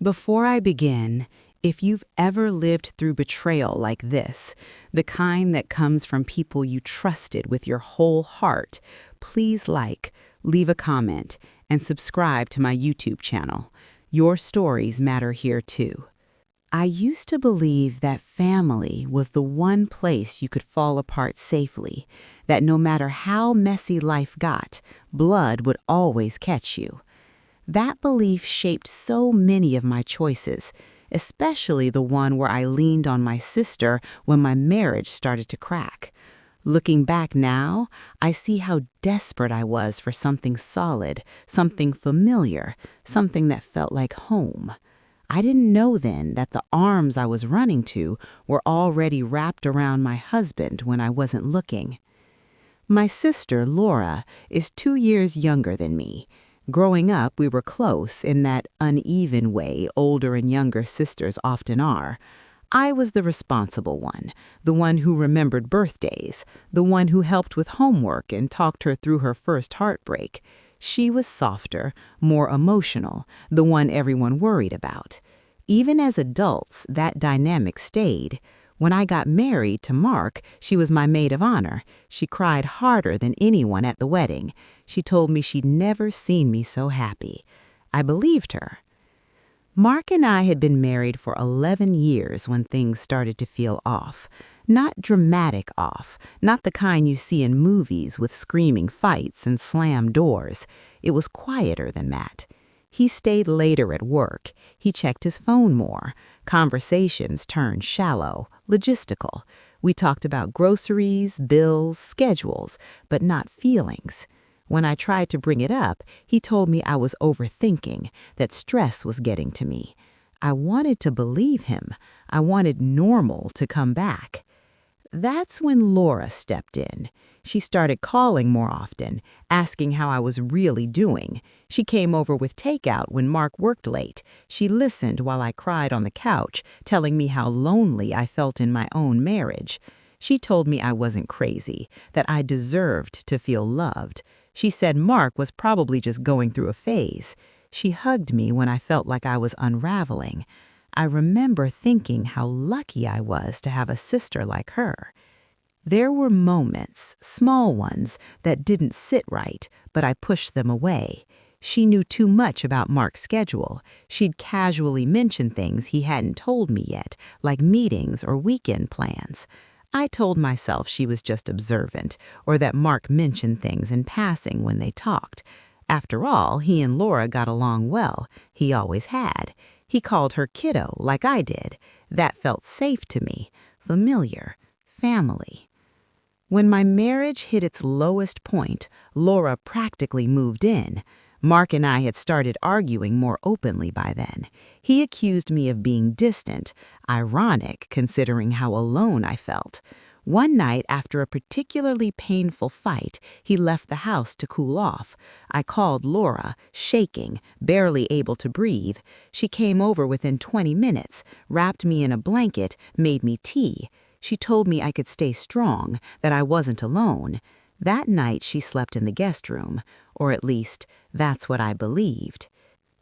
Before I begin, if you've ever lived through betrayal like this, the kind that comes from people you trusted with your whole heart, please leave a comment, and subscribe to my YouTube channel. Your stories matter here too. I used to believe that family was the one place you could fall apart safely, that no matter how messy life got, blood would always catch you. That belief shaped so many of my choices, especially the one where I leaned on my sister when my marriage started to crack. Looking back now, I see how desperate I was for something solid, something familiar, something that felt like home. I didn't know then that the arms I was running to were already wrapped around my husband when I wasn't looking. My sister, Laura, is 2 years younger than me. Growing up, we were close in that uneven way older and younger sisters often are. I was the responsible one, the one who remembered birthdays, the one who helped with homework and talked her through her first heartbreak. She was softer, more emotional, the one everyone worried about. Even as adults, that dynamic stayed. When I got married to Mark, she was my maid of honor. She cried harder than anyone at the wedding. She told me she'd never seen me so happy. I believed her. Mark and I had been married for 11 years when things started to feel off. Not dramatic off, not the kind you see in movies with screaming fights and slammed doors. It was quieter than that. He stayed later at work. He checked his phone more. Conversations turned shallow, logistical. We talked about groceries, bills, schedules, but not feelings. When I tried to bring it up, he told me I was overthinking, that stress was getting to me. I wanted to believe him. I wanted normal to come back. That's when Laura stepped in. She started calling more often, asking how I was really doing. She came over with takeout when Mark worked late. She listened while I cried on the couch, telling me how lonely I felt in my own marriage. She told me I wasn't crazy, that I deserved to feel loved. She said Mark was probably just going through a phase. She hugged me when I felt like I was unraveling. I remember thinking how lucky I was to have a sister like her. There were moments, small ones, that didn't sit right, but I pushed them away. She knew too much about Mark's schedule. She'd casually mention things he hadn't told me yet, like meetings or weekend plans. I told myself she was just observant, or that Mark mentioned things in passing when they talked. After all, he and Laura got along well. He always had. He called her kiddo like I did. That felt safe to me, familiar, family. When my marriage hit its lowest point, Laura practically moved in. Mark and I had started arguing more openly by then. He accused me of being distant, ironic considering how alone I felt. One night, after a particularly painful fight, he left the house to cool off. I called Laura, shaking, barely able to breathe. She came over within 20 minutes, wrapped me in a blanket, made me tea. She told me I could stay strong, that I wasn't alone. That night she slept in the guest room, or at least, that's what I believed.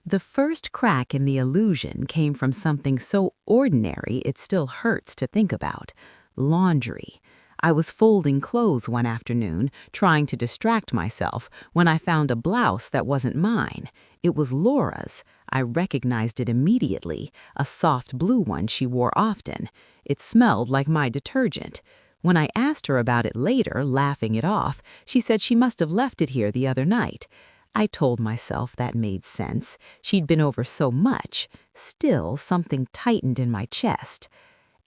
The first crack in the illusion came from something so ordinary it still hurts to think about. Laundry. I was folding clothes one afternoon, trying to distract myself, when I found a blouse that wasn't mine. It was Laura's. I recognized it immediately, a soft blue one she wore often. It smelled like my detergent. When I asked her about it later, laughing it off, she said she must have left it here the other night. I told myself that made sense. She'd been over so much. Still, something tightened in my chest.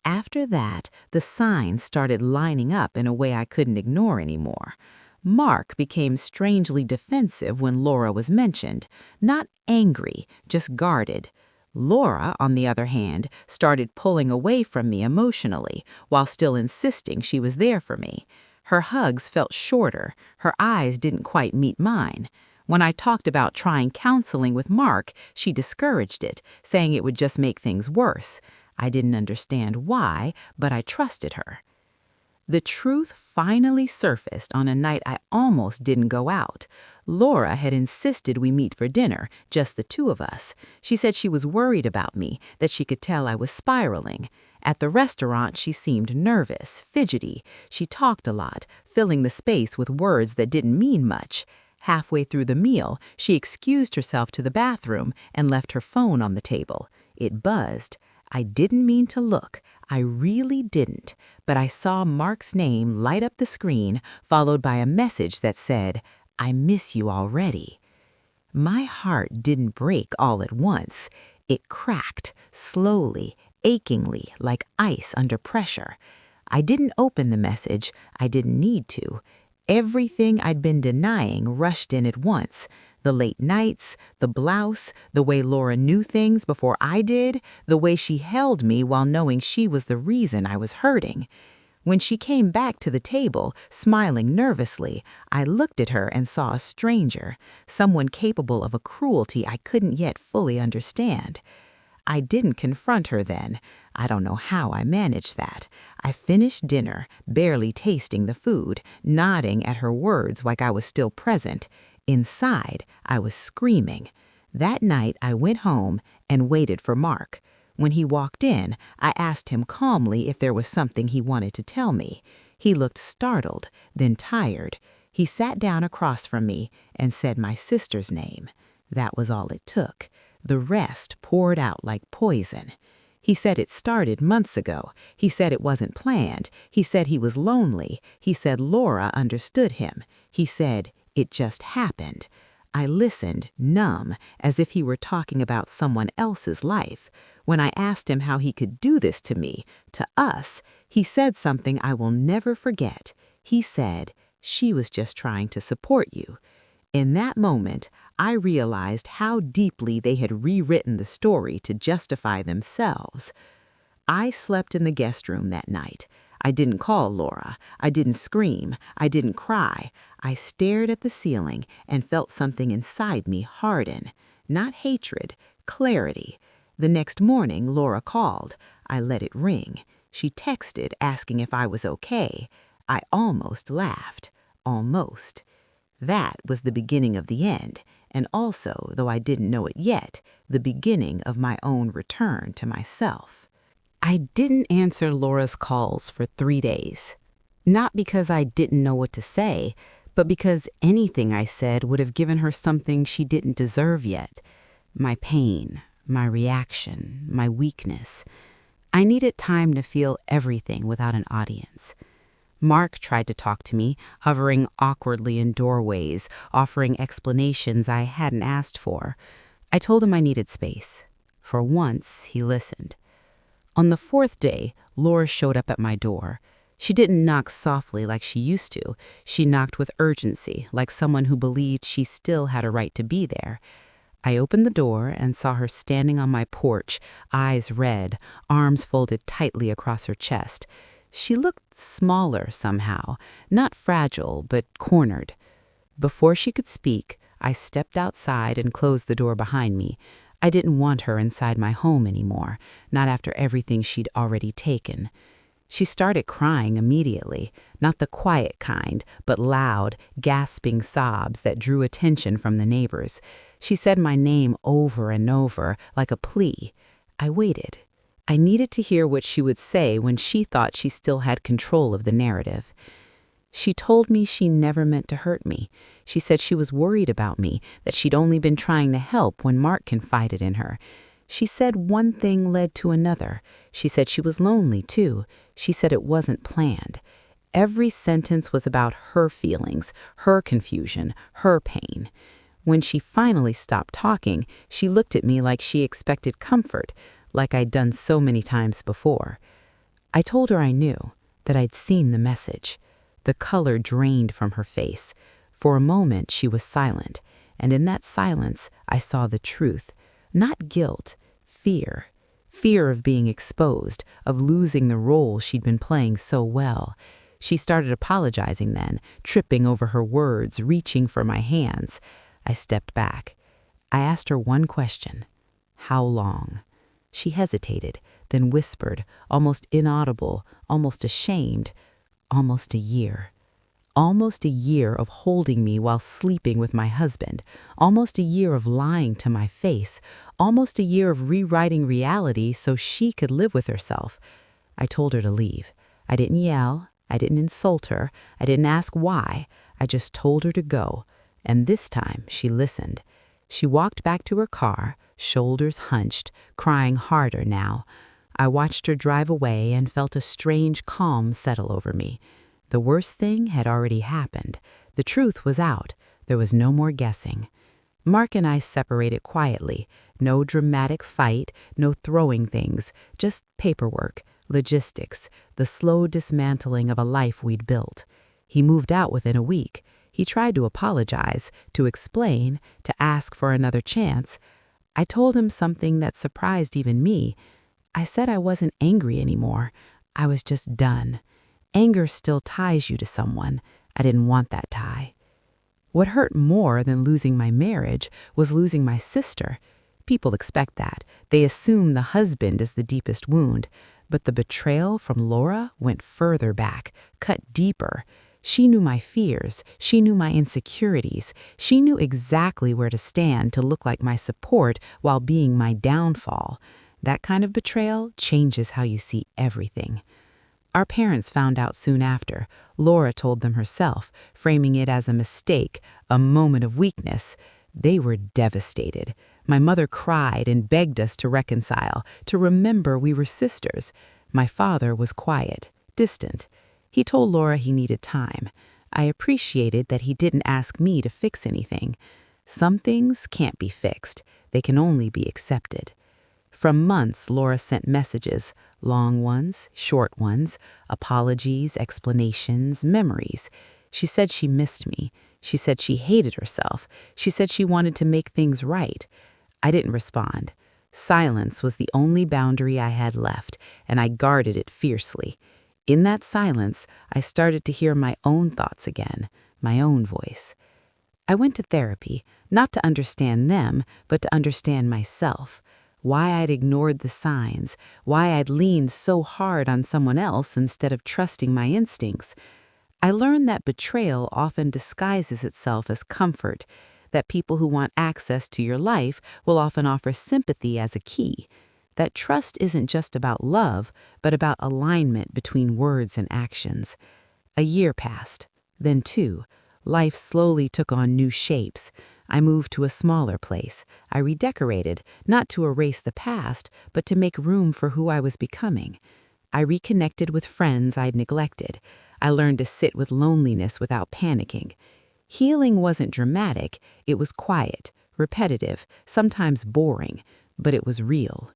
After that, the signs started lining up in a way I couldn't ignore anymore. Mark became strangely defensive when Laura was mentioned, not angry, just guarded. Laura, on the other hand, started pulling away from me emotionally, while still insisting she was there for me. Her hugs felt shorter, her eyes didn't quite meet mine. When I talked about trying counseling with Mark, she discouraged it, saying it would just make things worse. I didn't understand why, but I trusted her. The truth finally surfaced on a night I almost didn't go out. Laura had insisted we meet for dinner, just the two of us. She said she was worried about me, that she could tell I was spiraling. At the restaurant, she seemed nervous, fidgety. She talked a lot, filling the space with words that didn't mean much. Halfway through the meal, she excused herself to the bathroom and left her phone on the table. It buzzed. I didn't mean to look. I really didn't. But I saw Mark's name light up the screen, followed by a message that said, "I miss you already." My heart didn't break all at once. It cracked, slowly, achingly, like ice under pressure. I didn't open the message. I didn't need to. Everything I'd been denying rushed in at once. The late nights, the blouse, the way Laura knew things before I did, the way she held me while knowing she was the reason I was hurting. When she came back to the table, smiling nervously, I looked at her and saw a stranger, someone capable of a cruelty I couldn't yet fully understand. I didn't confront her then. I don't know how I managed that. I finished dinner, barely tasting the food, nodding at her words like I was still present. Inside, I was screaming. That night, I went home and waited for Mark. When he walked in, I asked him calmly if there was something he wanted to tell me. He looked startled, then tired. He sat down across from me and said my sister's name. That was all it took. The rest poured out like poison. He said it started months ago. He said it wasn't planned. He said he was lonely. He said Laura understood him. He said it just happened. I listened, numb, as if he were talking about someone else's life. When I asked him how he could do this to me, to us, he said something I will never forget. He said, "She was just trying to support you." In that moment, I realized how deeply they had rewritten the story to justify themselves. I slept in the guest room that night. I didn't call Laura. I didn't scream. I didn't cry. I stared at the ceiling and felt something inside me harden. Not hatred, clarity. The next morning, Laura called. I let it ring. She texted asking if I was okay. I almost laughed. Almost. That was the beginning of the end, and also, though I didn't know it yet, the beginning of my own return to myself. I didn't answer Laura's calls for 3 days. Not because I didn't know what to say, but because anything I said would have given her something she didn't deserve yet. My pain, my reaction, my weakness. I needed time to feel everything without an audience. Mark tried to talk to me, hovering awkwardly in doorways, offering explanations I hadn't asked for. I told him I needed space. For once, he listened. On the 4th day, Laura showed up at my door. She didn't knock softly like she used to. She knocked with urgency, like someone who believed she still had a right to be there. I opened the door and saw her standing on my porch, eyes red, arms folded tightly across her chest. She looked smaller somehow, not fragile, but cornered. Before she could speak, I stepped outside and closed the door behind me. I didn't want her inside my home anymore, not after everything she'd already taken. She started crying immediately, not the quiet kind, but loud, gasping sobs that drew attention from the neighbors. She said my name over and over, like a plea. I waited. I needed to hear what she would say when she thought she still had control of the narrative. She told me she never meant to hurt me. She said she was worried about me, that she'd only been trying to help when Mark confided in her. She said one thing led to another. She said she was lonely, too. She said it wasn't planned. Every sentence was about her feelings, her confusion, her pain. When she finally stopped talking, she looked at me like she expected comfort, like I'd done so many times before. I told her I knew, that I'd seen the message. The color drained from her face. For a moment, she was silent, and in that silence, I saw the truth. Not guilt, fear. Fear of being exposed, of losing the role she'd been playing so well. She started apologizing then, tripping over her words, reaching for my hands. I stepped back. I asked her one question. How long? She hesitated, then whispered, almost inaudible, almost ashamed, almost a year. Almost a year of holding me while sleeping with my husband, almost a year of lying to my face, almost a year of rewriting reality so she could live with herself. I told her to leave. I didn't yell, I didn't insult her, I didn't ask why. I just told her to go. And this time she listened. She walked back to her car, shoulders hunched, crying harder now. I watched her drive away and felt a strange calm settle over me. The worst thing had already happened. The truth was out. There was no more guessing. Mark and I separated quietly. No dramatic fight, no throwing things, just paperwork, logistics, the slow dismantling of a life we'd built. He moved out within a week. He tried to apologize, to explain, to ask for another chance. I told him something that surprised even me. I said I wasn't angry anymore. I was just done. Anger still ties you to someone. I didn't want that tie. What hurt more than losing my marriage was losing my sister. People expect that. They assume the husband is the deepest wound. But the betrayal from Laura went further back, cut deeper. She knew my fears. She knew my insecurities. She knew exactly where to stand to look like my support while being my downfall. That kind of betrayal changes how you see everything. Our parents found out soon after. Laura told them herself, framing it as a mistake, a moment of weakness. They were devastated. My mother cried and begged us to reconcile, to remember we were sisters. My father was quiet, distant. He told Laura he needed time. I appreciated that he didn't ask me to fix anything. Some things can't be fixed. They can only be accepted. For months, Laura sent messages, long ones, short ones, apologies, explanations, memories. She said she missed me. She said she hated herself. She said she wanted to make things right. I didn't respond. Silence was the only boundary I had left, and I guarded it fiercely. In that silence, I started to hear my own thoughts again, my own voice. I went to therapy, not to understand them, but to understand myself. Why I'd ignored the signs, why I'd leaned so hard on someone else instead of trusting my instincts. I learned that betrayal often disguises itself as comfort, that people who want access to your life will often offer sympathy as a key, that trust isn't just about love, but about alignment between words and actions. A year passed, then two. Life slowly took on new shapes. I moved to a smaller place. I redecorated, not to erase the past, but to make room for who I was becoming. I reconnected with friends I'd neglected. I learned to sit with loneliness without panicking. Healing wasn't dramatic. It was quiet, repetitive, sometimes boring, but it was real.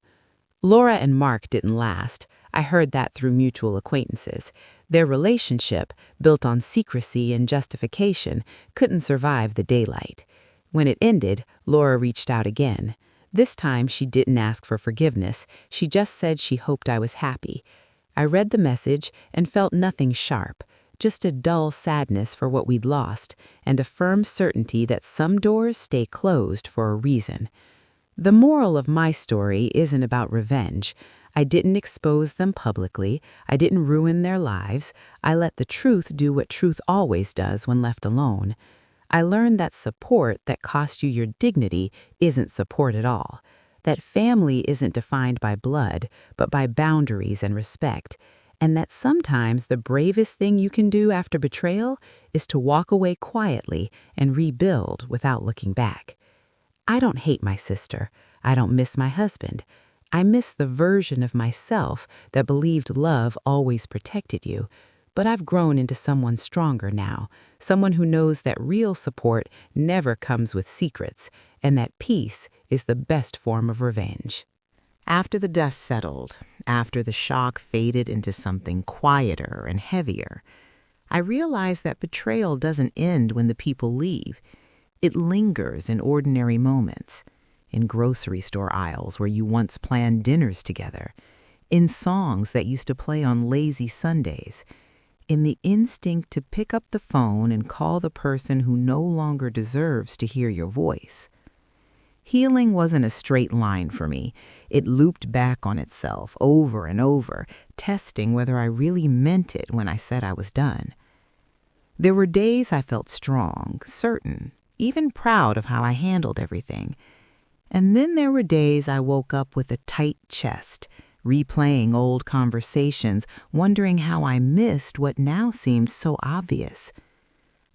Laura and Mark didn't last. I heard that through mutual acquaintances. Their relationship, built on secrecy and justification, couldn't survive the daylight. When it ended, Laura reached out again. This time, she didn't ask for forgiveness. She just said she hoped I was happy. I read the message and felt nothing sharp, just a dull sadness for what we'd lost and a firm certainty that some doors stay closed for a reason. The moral of my story isn't about revenge. I didn't expose them publicly. I didn't ruin their lives. I let the truth do what truth always does when left alone. I learned that support that costs you your dignity isn't support at all. That family isn't defined by blood, but by boundaries and respect. And that sometimes the bravest thing you can do after betrayal is to walk away quietly and rebuild without looking back. I don't hate my sister. I don't miss my husband. I miss the version of myself that believed love always protected you. But I've grown into someone stronger now, someone who knows that real support never comes with secrets, and that peace is the best form of revenge. After the dust settled, after the shock faded into something quieter and heavier, I realized that betrayal doesn't end when the people leave. It lingers in ordinary moments, in grocery store aisles where you once planned dinners together, in songs that used to play on lazy Sundays, in the instinct to pick up the phone and call the person who no longer deserves to hear your voice. Healing wasn't a straight line for me. It looped back on itself over and over, testing whether I really meant it when I said I was done. There were days I felt strong, certain, even proud of how I handled everything. And then there were days I woke up with a tight chest, replaying old conversations, wondering how I missed what now seemed so obvious.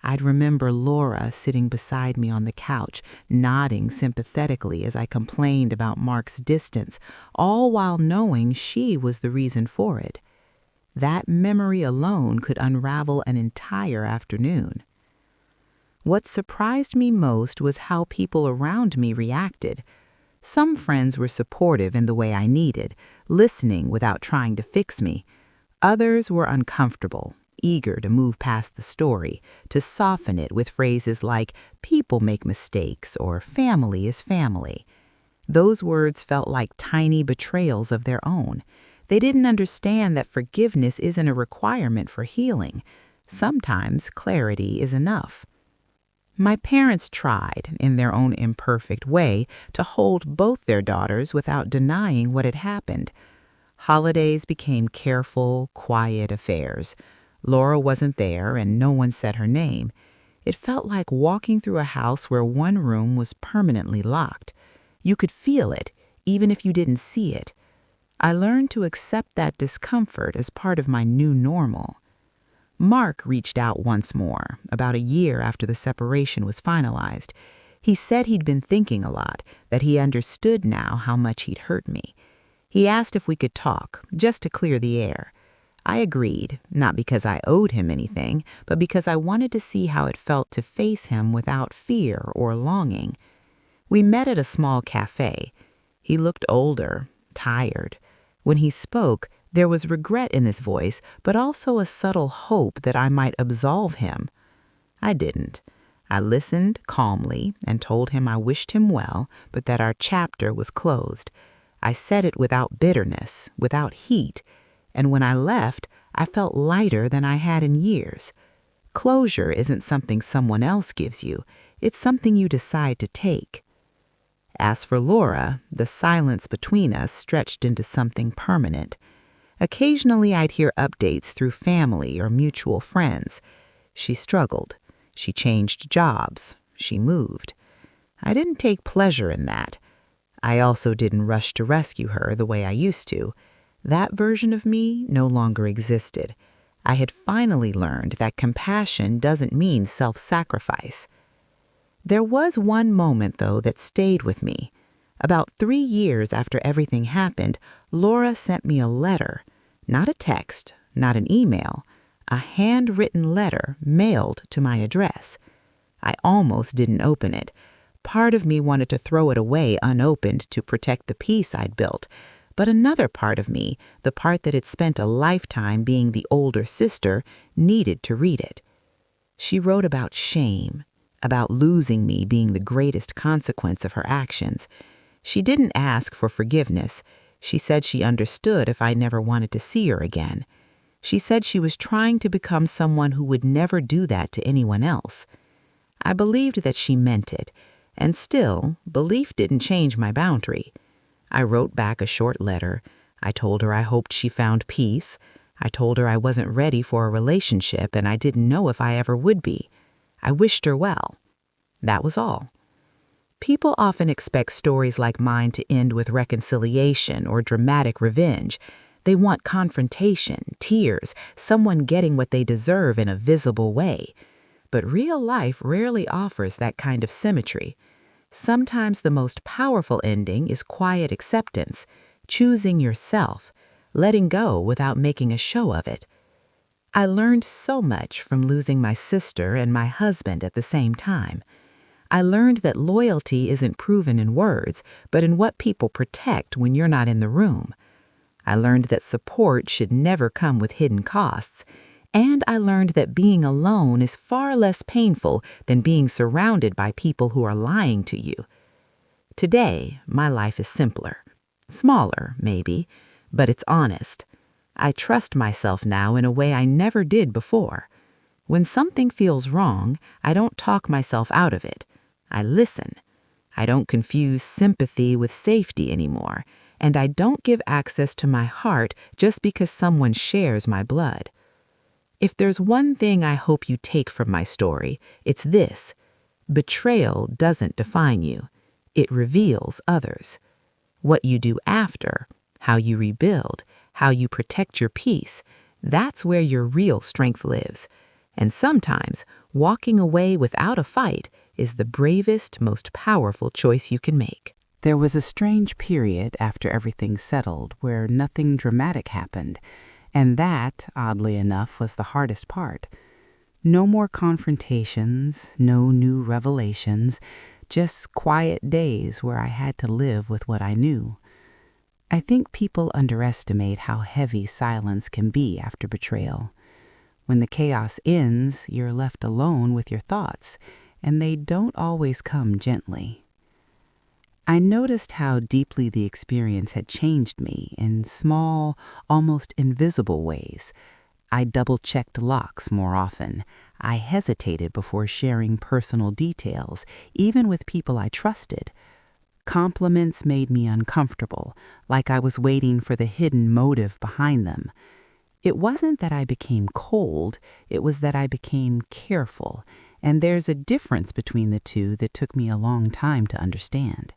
I'd remember Laura sitting beside me on the couch, nodding sympathetically as I complained about Mark's distance, all while knowing she was the reason for it. That memory alone could unravel an entire afternoon. What surprised me most was how people around me reacted. Some friends were supportive in the way I needed, listening without trying to fix me. Others were uncomfortable, eager to move past the story, to soften it with phrases like, "people make mistakes," or "family is family." Those words felt like tiny betrayals of their own. They didn't understand that forgiveness isn't a requirement for healing. Sometimes clarity is enough. My parents tried, in their own imperfect way, to hold both their daughters without denying what had happened. Holidays became careful, quiet affairs. Laura wasn't there, and no one said her name. It felt like walking through a house where one room was permanently locked. You could feel it, even if you didn't see it. I learned to accept that discomfort as part of my new normal. Mark reached out once more, about a year after the separation was finalized. He said he'd been thinking a lot, that he understood now how much he'd hurt me. He asked if we could talk, just to clear the air. I agreed, not because I owed him anything, but because I wanted to see how it felt to face him without fear or longing. We met at a small cafe. He looked older, tired. When he spoke, there was regret in his voice, but also a subtle hope that I might absolve him. I didn't. I listened calmly and told him I wished him well, but that our chapter was closed. I said it without bitterness, without heat, and when I left, I felt lighter than I had in years. Closure isn't something someone else gives you. It's something you decide to take. As for Laura, the silence between us stretched into something permanent. Occasionally I'd hear updates through family or mutual friends. She struggled. She changed jobs. She moved. I didn't take pleasure in that. I also didn't rush to rescue her the way I used to. That version of me no longer existed. I had finally learned that compassion doesn't mean self-sacrifice. There was one moment, though, that stayed with me. About 3 years after everything happened, Laura sent me a letter. Not a text, not an email. A handwritten letter mailed to my address. I almost didn't open it. Part of me wanted to throw it away unopened to protect the peace I'd built. But another part of me, the part that had spent a lifetime being the older sister, needed to read it. She wrote about shame, about losing me being the greatest consequence of her actions. She didn't ask for forgiveness. She said she understood if I never wanted to see her again. She said she was trying to become someone who would never do that to anyone else. I believed that she meant it, and still, belief didn't change my boundary. I wrote back a short letter. I told her I hoped she found peace. I told her I wasn't ready for a relationship and I didn't know if I ever would be. I wished her well. That was all. People often expect stories like mine to end with reconciliation or dramatic revenge. They want confrontation, tears, someone getting what they deserve in a visible way. But real life rarely offers that kind of symmetry. Sometimes the most powerful ending is quiet acceptance, choosing yourself, letting go without making a show of it. I learned so much from losing my sister and my husband at the same time. I learned that loyalty isn't proven in words, but in what people protect when you're not in the room. I learned that support should never come with hidden costs. And I learned that being alone is far less painful than being surrounded by people who are lying to you. Today, my life is simpler. Smaller, maybe, but it's honest. I trust myself now in a way I never did before. When something feels wrong, I don't talk myself out of it. I listen. I don't confuse sympathy with safety anymore, and I don't give access to my heart just because someone shares my blood. If there's one thing I hope you take from my story, it's this: betrayal doesn't define you, it reveals others. What you do after, how you rebuild, how you protect your peace, that's where your real strength lives. And sometimes, walking away without a fight is the bravest, most powerful choice you can make. There was a strange period after everything settled where nothing dramatic happened, and that, oddly enough, was the hardest part. No more confrontations, no new revelations, just quiet days where I had to live with what I knew. I think people underestimate how heavy silence can be after betrayal. When the chaos ends, you're left alone with your thoughts, and they don't always come gently. I noticed how deeply the experience had changed me in small, almost invisible ways. I double-checked locks more often. I hesitated before sharing personal details, even with people I trusted. Compliments made me uncomfortable, like I was waiting for the hidden motive behind them. It wasn't that I became cold, it was that I became careful, and there's a difference between the two that took me a long time to understand.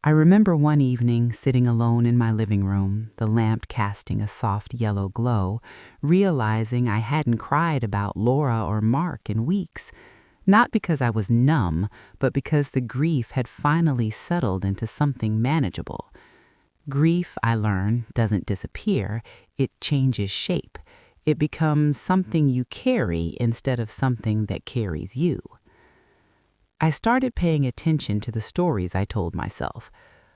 I remember one evening sitting alone in my living room, the lamp casting a soft yellow glow, realizing I hadn't cried about Laura or Mark in weeks. Not because I was numb, but because the grief had finally settled into something manageable. Grief, I learned, doesn't disappear, it changes shape. It becomes something you carry instead of something that carries you. I started paying attention to the stories I told myself.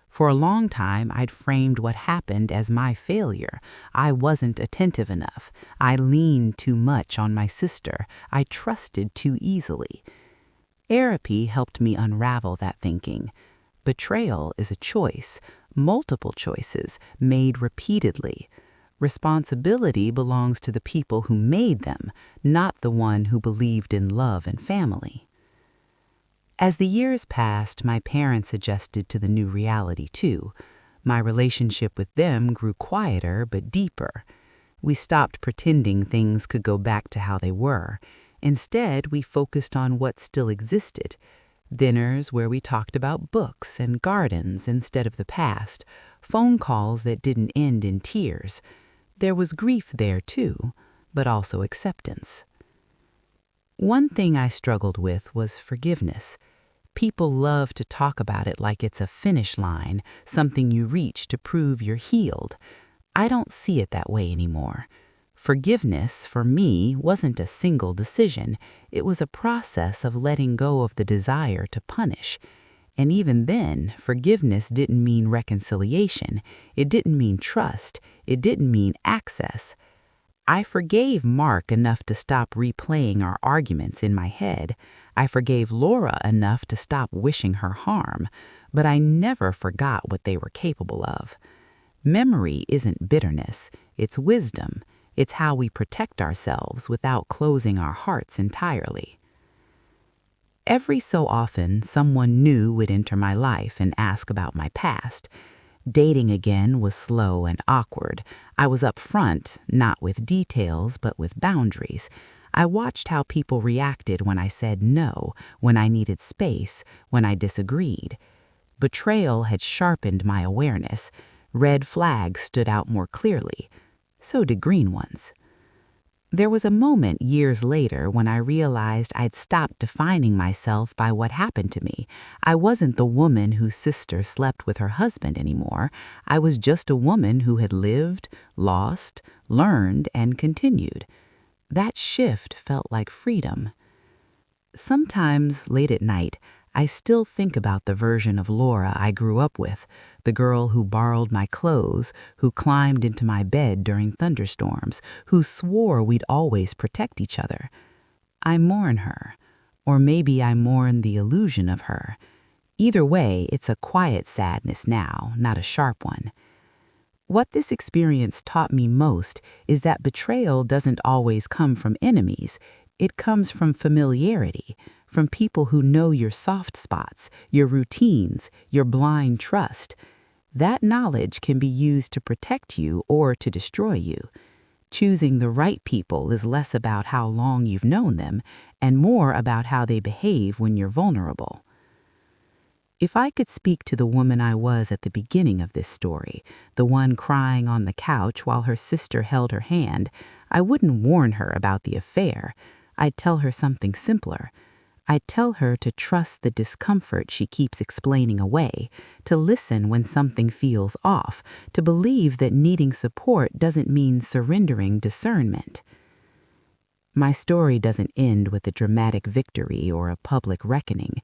For a long time, I'd framed what happened as my failure. I wasn't attentive enough. I leaned too much on my sister. I trusted too easily. Therapy helped me unravel that thinking. Betrayal is a choice, multiple choices, made repeatedly. Responsibility belongs to the people who made them, not the one who believed in love and family. As the years passed, my parents adjusted to the new reality too. My relationship with them grew quieter but deeper. We stopped pretending things could go back to how they were. Instead, we focused on what still existed. Dinners where we talked about books and gardens instead of the past. Phone calls that didn't end in tears. There was grief there too, but also acceptance. One thing I struggled with was forgiveness. People love to talk about it like it's a finish line, something you reach to prove you're healed. I don't see it that way anymore. Forgiveness, for me, wasn't a single decision. It was a process of letting go of the desire to punish. And even then, forgiveness didn't mean reconciliation. It didn't mean trust. It didn't mean access. I forgave Mark enough to stop replaying our arguments in my head. I forgave Laura enough to stop wishing her harm, but I never forgot what they were capable of. Memory isn't bitterness, it's wisdom. It's how we protect ourselves without closing our hearts entirely. Every so often, someone new would enter my life and ask about my past. Dating again was slow and awkward. I was upfront, not with details, but with boundaries. I watched how people reacted when I said no, when I needed space, when I disagreed. Betrayal had sharpened my awareness. Red flags stood out more clearly. So did green ones. There was a moment years later when I realized I'd stopped defining myself by what happened to me. I wasn't the woman whose sister slept with her husband anymore. I was just a woman who had lived, lost, learned, and continued. That shift felt like freedom. Sometimes, late at night, I still think about the version of Laura I grew up with, the girl who borrowed my clothes, who climbed into my bed during thunderstorms, who swore we'd always protect each other. I mourn her, or maybe I mourn the illusion of her. Either way, it's a quiet sadness now, not a sharp one. What this experience taught me most is that betrayal doesn't always come from enemies. It comes from familiarity, from people who know your soft spots, your routines, your blind trust. That knowledge can be used to protect you or to destroy you. Choosing the right people is less about how long you've known them and more about how they behave when you're vulnerable. If I could speak to the woman I was at the beginning of this story, the one crying on the couch while her sister held her hand, I wouldn't warn her about the affair. I'd tell her something simpler. I'd tell her to trust the discomfort she keeps explaining away, to listen when something feels off, to believe that needing support doesn't mean surrendering discernment. My story doesn't end with a dramatic victory or a public reckoning.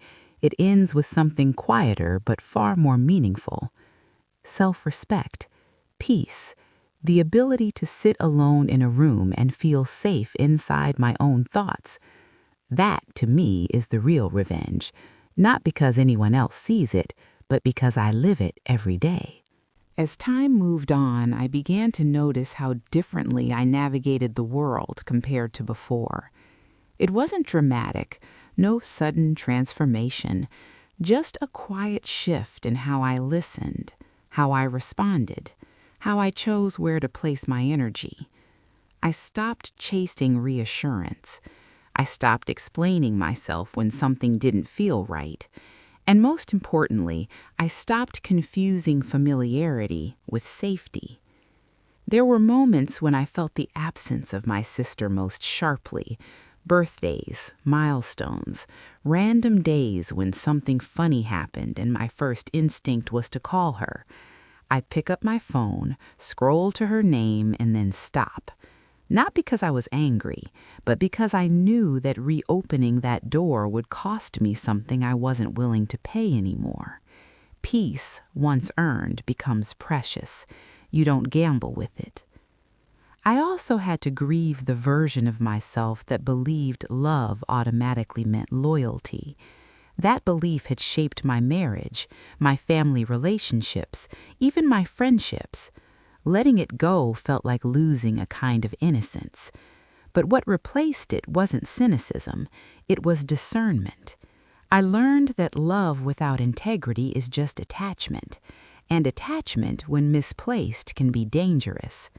It ends with something quieter but far more meaningful. Self-respect, peace, the ability to sit alone in a room and feel safe inside my own thoughts. That, to me, is the real revenge, not because anyone else sees it, but because I live it every day. As time moved on, I began to notice how differently I navigated the world compared to before. It wasn't dramatic, no sudden transformation, just a quiet shift in how I listened, how I responded, how I chose where to place my energy. I stopped chasing reassurance. I stopped explaining myself when something didn't feel right. And most importantly, I stopped confusing familiarity with safety. There were moments when I felt the absence of my sister most sharply. Birthdays, milestones, random days when something funny happened and my first instinct was to call her. I'd pick up my phone, scroll to her name, and then stop. Not because I was angry, but because I knew that reopening that door would cost me something I wasn't willing to pay anymore. Peace, once earned, becomes precious. You don't gamble with it. I also had to grieve the version of myself that believed love automatically meant loyalty. That belief had shaped my marriage, my family relationships, even my friendships. Letting it go felt like losing a kind of innocence. But what replaced it wasn't cynicism, it was discernment. I learned that love without integrity is just attachment, and attachment, when misplaced, can be dangerous.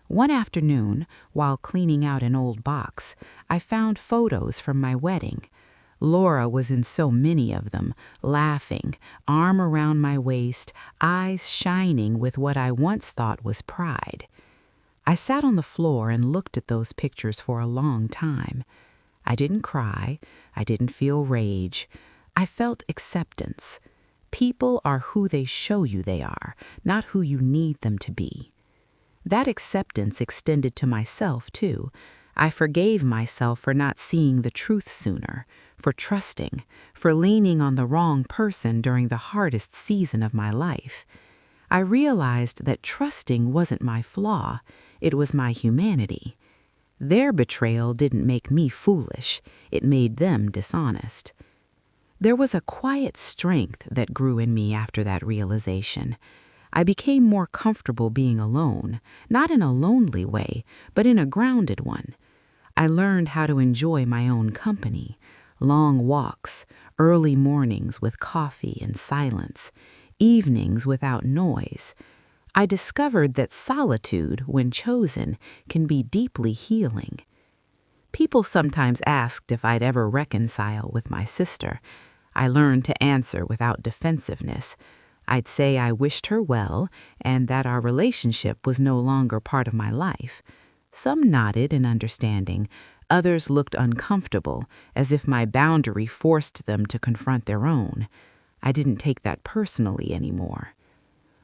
One afternoon, while cleaning out an old box, I found photos from my wedding. Laura was in so many of them, laughing, arm around my waist, eyes shining with what I once thought was pride. I sat on the floor and looked at those pictures for a long time. I didn't cry. I didn't feel rage. I felt acceptance. People are who they show you they are, not who you need them to be. That acceptance extended to myself, too. I forgave myself for not seeing the truth sooner, for trusting, for leaning on the wrong person during the hardest season of my life. I realized that trusting wasn't my flaw, it was my humanity. Their betrayal didn't make me foolish, it made them dishonest. There was a quiet strength that grew in me after that realization. I became more comfortable being alone, not in a lonely way, but in a grounded one. I learned how to enjoy my own company, long walks, early mornings with coffee and silence, evenings without noise. I discovered that solitude, when chosen, can be deeply healing. People sometimes asked if I'd ever reconcile with my sister. I learned to answer without defensiveness. I'd say I wished her well and that our relationship was no longer part of my life. Some nodded in understanding. Others looked uncomfortable, as if my boundary forced them to confront their own. I didn't take that personally anymore.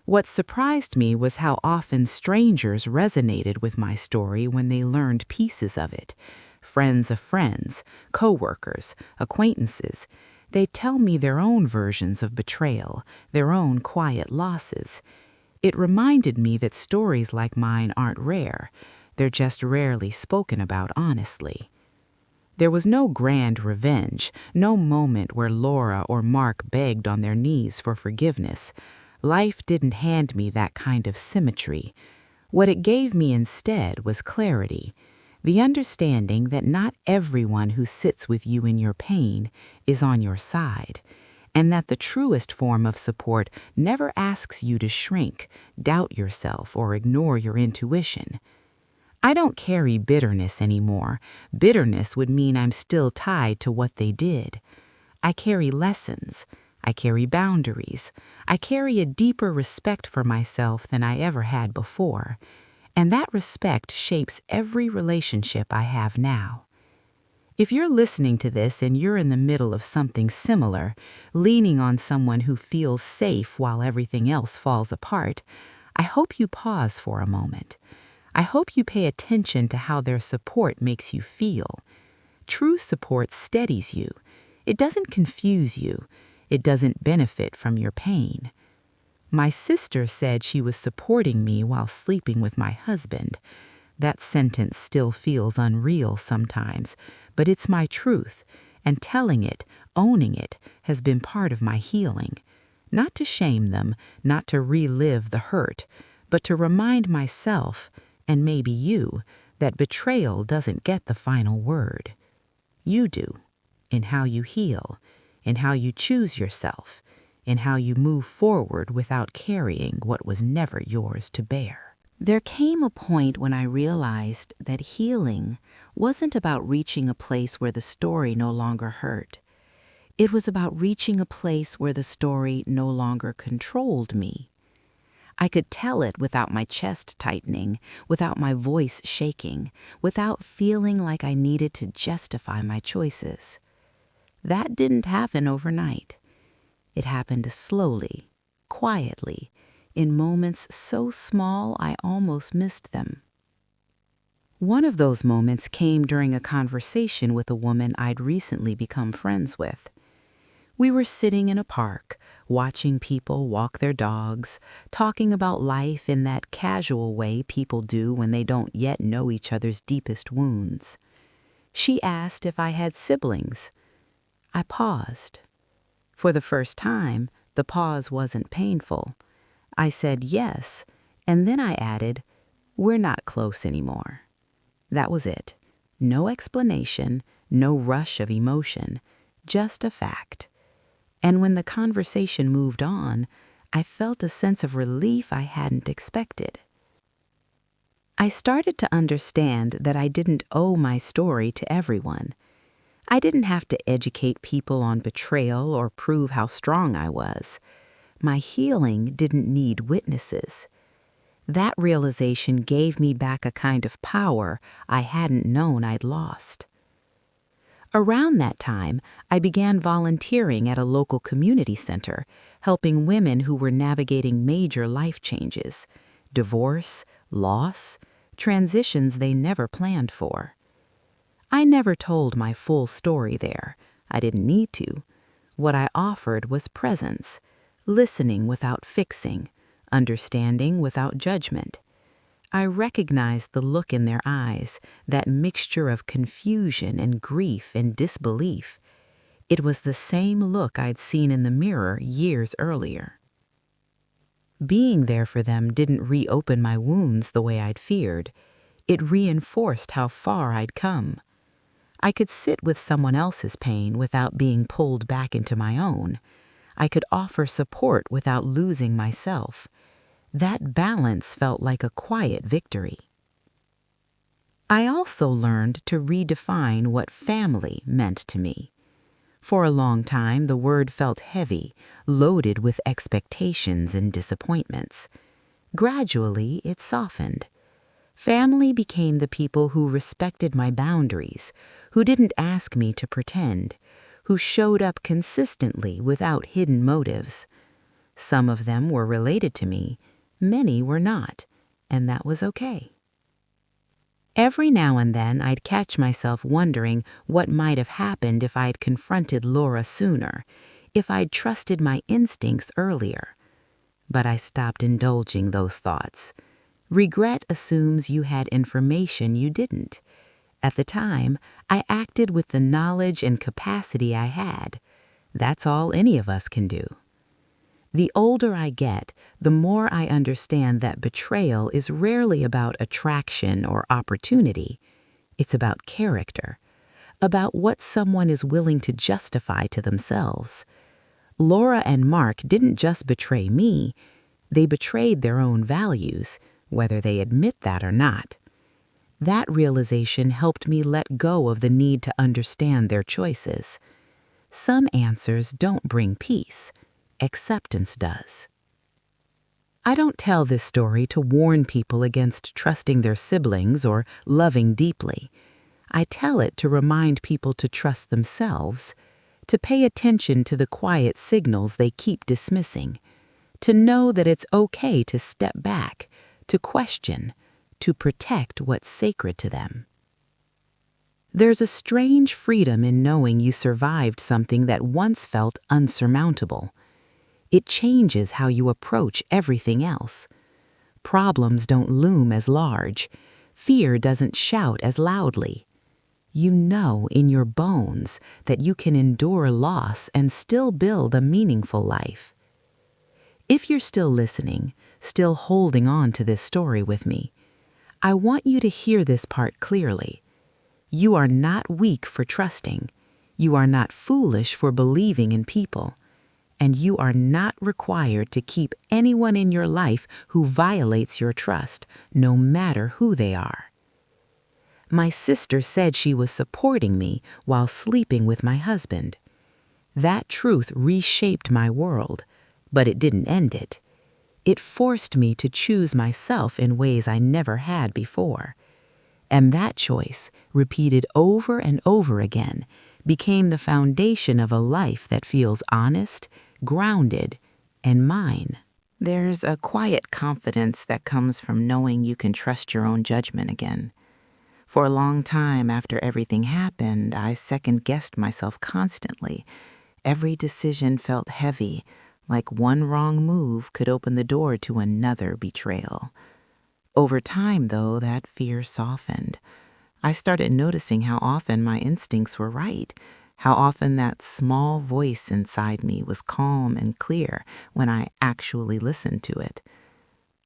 What surprised me was how often strangers resonated with my story when they learned pieces of it. Friends of friends, co-workers, acquaintances. They tell me their own versions of betrayal, their own quiet losses. It reminded me that stories like mine aren't rare. They're just rarely spoken about honestly. There was no grand revenge, no moment where Laura or Mark begged on their knees for forgiveness. Life didn't hand me that kind of symmetry. What it gave me instead was clarity. The understanding that not everyone who sits with you in your pain is on your side, and that the truest form of support never asks you to shrink, doubt yourself, or ignore your intuition. I don't carry bitterness anymore. Bitterness would mean I'm still tied to what they did. I carry lessons. I carry boundaries. I carry a deeper respect for myself than I ever had before. And that respect shapes every relationship I have now. If you're listening to this and you're in the middle of something similar, leaning on someone who feels safe while everything else falls apart, I hope you pause for a moment. I hope you pay attention to how their support makes you feel. True support steadies you. It doesn't confuse you. It doesn't benefit from your pain. My sister said she was supporting me while sleeping with my husband. That sentence still feels unreal sometimes, but it's my truth, and telling it, owning it, has been part of my healing. Not to shame them, not to relive the hurt, but to remind myself, and maybe you, that betrayal doesn't get the final word. You do, in how you heal, in how you choose yourself, in how you move forward without carrying what was never yours to bear. There came a point when I realized that healing wasn't about reaching a place where the story no longer hurt. It was about reaching a place where the story no longer controlled me. I could tell it without my chest tightening, without my voice shaking, without feeling like I needed to justify my choices. That didn't happen overnight. It happened slowly, quietly, in moments so small I almost missed them. One of those moments came during a conversation with a woman I'd recently become friends with. We were sitting in a park, watching people walk their dogs, talking about life in that casual way people do when they don't yet know each other's deepest wounds. She asked if I had siblings. I paused. For the first time, the pause wasn't painful. I said yes, and then I added, "We're not close anymore." That was it. No explanation, no rush of emotion, just a fact. And when the conversation moved on, I felt a sense of relief I hadn't expected. I started to understand that I didn't owe my story to everyone. I didn't have to educate people on betrayal or prove how strong I was. My healing didn't need witnesses. That realization gave me back a kind of power I hadn't known I'd lost. Around that time, I began volunteering at a local community center, helping women who were navigating major life changes, divorce, loss, transitions they never planned for. I never told my full story there. I didn't need to. What I offered was presence, listening without fixing, understanding without judgment. I recognized the look in their eyes, that mixture of confusion and grief and disbelief. It was the same look I'd seen in the mirror years earlier. Being there for them didn't reopen my wounds the way I'd feared. It reinforced how far I'd come. I could sit with someone else's pain without being pulled back into my own. I could offer support without losing myself. That balance felt like a quiet victory. I also learned to redefine what family meant to me. For a long time, the word felt heavy, loaded with expectations and disappointments. Gradually, it softened. Family became the people who respected my boundaries, who didn't ask me to pretend, who showed up consistently without hidden motives. Some of them were related to me, many were not, and that was okay. Every now and then I'd catch myself wondering what might have happened if I'd confronted Laura sooner, if I'd trusted my instincts earlier. But I stopped indulging those thoughts. Regret assumes you had information you didn't. At the time, I acted with the knowledge and capacity I had. That's all any of us can do. The older I get, the more I understand that betrayal is rarely about attraction or opportunity. It's about character, about what someone is willing to justify to themselves. Laura and Mark didn't just betray me, they betrayed their own values, whether they admit that or not. That realization helped me let go of the need to understand their choices. Some answers don't bring peace. Acceptance does. I don't tell this story to warn people against trusting their siblings or loving deeply. I tell it to remind people to trust themselves, to pay attention to the quiet signals they keep dismissing, to know that it's okay to step back, to question, to protect what's sacred to them. There's a strange freedom in knowing you survived something that once felt unsurmountable. It changes how you approach everything else. Problems don't loom as large. Fear doesn't shout as loudly. You know in your bones that you can endure loss and still build a meaningful life. If you're still listening, still holding on to this story with me, I want you to hear this part clearly. You are not weak for trusting. You are not foolish for believing in people. And you are not required to keep anyone in your life who violates your trust, no matter who they are. My sister said she was supporting me while sleeping with my husband. That truth reshaped my world, but it didn't end it. It forced me to choose myself in ways I never had before. And that choice, repeated over and over again, became the foundation of a life that feels honest, grounded, and mine. There's a quiet confidence that comes from knowing you can trust your own judgment again. For a long time after everything happened, I second-guessed myself constantly. Every decision felt heavy, like one wrong move could open the door to another betrayal. Over time, though, that fear softened. I started noticing how often my instincts were right, how often that small voice inside me was calm and clear when I actually listened to it.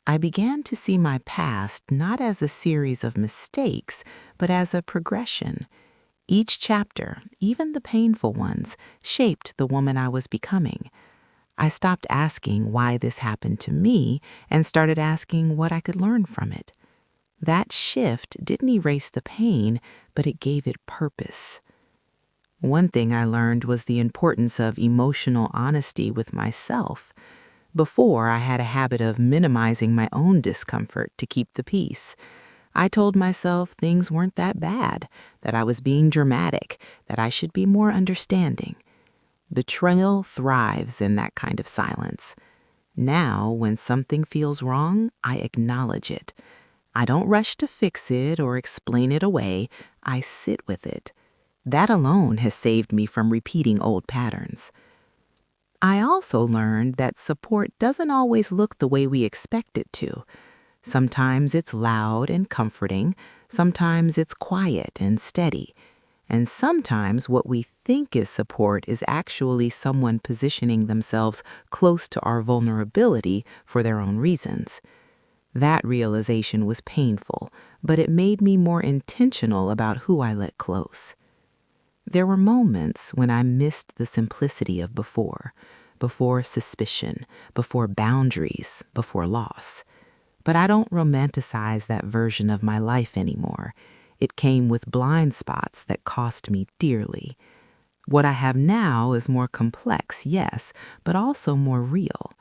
I began to see my past not as a series of mistakes, but as a progression. Each chapter, even the painful ones, shaped the woman I was becoming. I stopped asking why this happened to me and started asking what I could learn from it. That shift didn't erase the pain, but it gave it purpose. One thing I learned was the importance of emotional honesty with myself. Before, I had a habit of minimizing my own discomfort to keep the peace. I told myself things weren't that bad, that I was being dramatic, that I should be more understanding. Betrayal thrives in that kind of silence. Now, when something feels wrong, I acknowledge it. I don't rush to fix it or explain it away. I sit with it. That alone has saved me from repeating old patterns. I also learned that support doesn't always look the way we expect it to. Sometimes it's loud and comforting, sometimes it's quiet and steady, and sometimes what we think is support is actually someone positioning themselves close to our vulnerability for their own reasons. That realization was painful, but it made me more intentional about who I let close. There were moments when I missed the simplicity of before suspicion, before boundaries, before loss. But I don't romanticize that version of my life anymore. It came with blind spots that cost me dearly. What I have now is more complex, yes, but also more real.